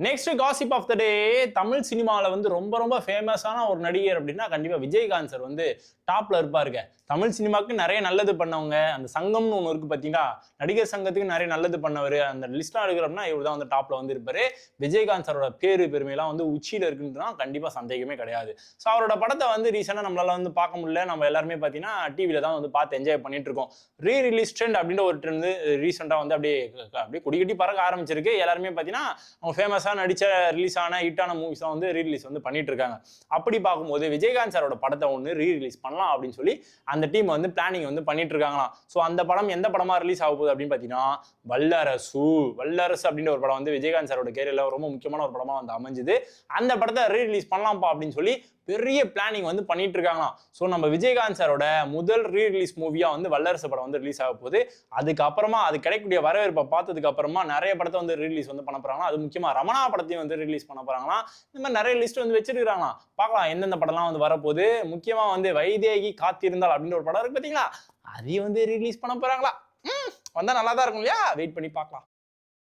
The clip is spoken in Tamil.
நெக்ஸ்ட் காசிப் ஆஃப் த டே. தமிழ் சினிமாவில் வந்து ரொம்ப ரொம்ப ஃபேமஸான ஒரு நடிகர் அப்படின்னா கண்டிப்பாக விஜயகாந்த் சார் வந்து டாப்ல இருப்பாருங்க. தமிழ் சினிமாவுக்கு நிறைய நல்லது பண்ணவங்க. அந்த சங்கம்னு ஒன்று இருக்கு பார்த்தீங்களா, நடிகர் சங்கத்துக்கு நிறைய நல்லது பண்ணவர். அந்த லிஸ்ட்லாம் எடுக்கிறோம்னா இவர் தான் வந்து டாப்ல வந்து இருப்பாரு. விஜயகாந்த் சாரோட பேரு பெருமையெல்லாம் வந்து உச்சியில் இருக்குன்றதுனா கண்டிப்பாக சந்தேகமே கிடையாது. ஸோ அவரோட படத்தை வந்து ரீசெண்டாக நம்மளால வந்து பார்க்க முடியல. நம்ம எல்லாருமே பார்த்தீங்கன்னா டிவியில தான் வந்து பார்த்து என்ஜாய் பண்ணிட்டு இருக்கோம். ரீரிலீஸ் ட்ரெண்ட் அப்படின்ற ஒரு ட்ரெண்ட் ரீசெண்டாக வந்து அப்படியே அப்படியே கொடிக்கட்டி பறக்க ஆரம்பிச்சிருக்கு. எல்லாருமே பார்த்தீங்கன்னா அவங்க ஃபேமஸாக நடிச்ச ரிலீஸ் ஆன ஹிட்டான மூவிஸ் தான் வந்து ரீரிலீஸ் வந்து பண்ணிட்டு இருக்காங்க. அப்படி பார்க்கும்போது விஜயகாந்த் சாரோட படத்தை ஒன்று ரீரிலீஸ் பண்ணலாம் அப்படின்னு சொல்லி அந்த டீம் வந்து பிளானிங் வந்து பண்ணிட்டு இருக்காங்களாம். ஸோ அந்த படம் எந்த படமா ரிலீஸ் ஆக போகுது அப்படின்னு பார்த்தீங்கன்னா வல்லரசு. வல்லரசு அப்படின்ற ஒரு படம் வந்து விஜயகாந்த் சாரோட கேரியர்ல ரொம்ப முக்கியமான ஒரு படமா வந்து அமைஞ்சுது. அந்த படத்தை ரீரிலீஸ் பண்ணலாம்ப்பா அப்படின்னு சொல்லி பெரிய பிளானிங் வந்து பண்ணிட்டு இருக்காங்களாம். ஸோ நம்ம விஜயகாந்த் சாரோட முதல் ரீரிலீஸ் மூவியா வந்து வல்லரசு படம் வந்து ரிலீஸ் ஆக போகுது. அதுக்கப்புறமா அது கிடைக்கக்கூடிய வரவேற்பை பார்த்ததுக்கு அப்புறமா நிறைய படத்தை வந்து ரீரிலீஸ் வந்து பண்ண போறாங்களா. அது முக்கியமா ரமணா படத்தையும் வந்து ரிலீஸ் பண்ண போறாங்களா. இந்த மாதிரி நிறைய லிஸ்ட் வந்து வச்சிருக்காங்களா. பார்க்கலாம் எந்தெந்த படம்லாம் வந்து வரப்போகுது. முக்கியமா வந்து வைதேகி காத்திருந்தால் அப்படின்னு ஒரு படம் இருக்கு பார்த்தீங்களா, அதையும் வந்து ரிலீஸ் பண்ண போறாங்களா. வந்தா நல்லா தான் இருக்கும் இல்லையா, வெயிட் பண்ணி பார்க்கலாம்.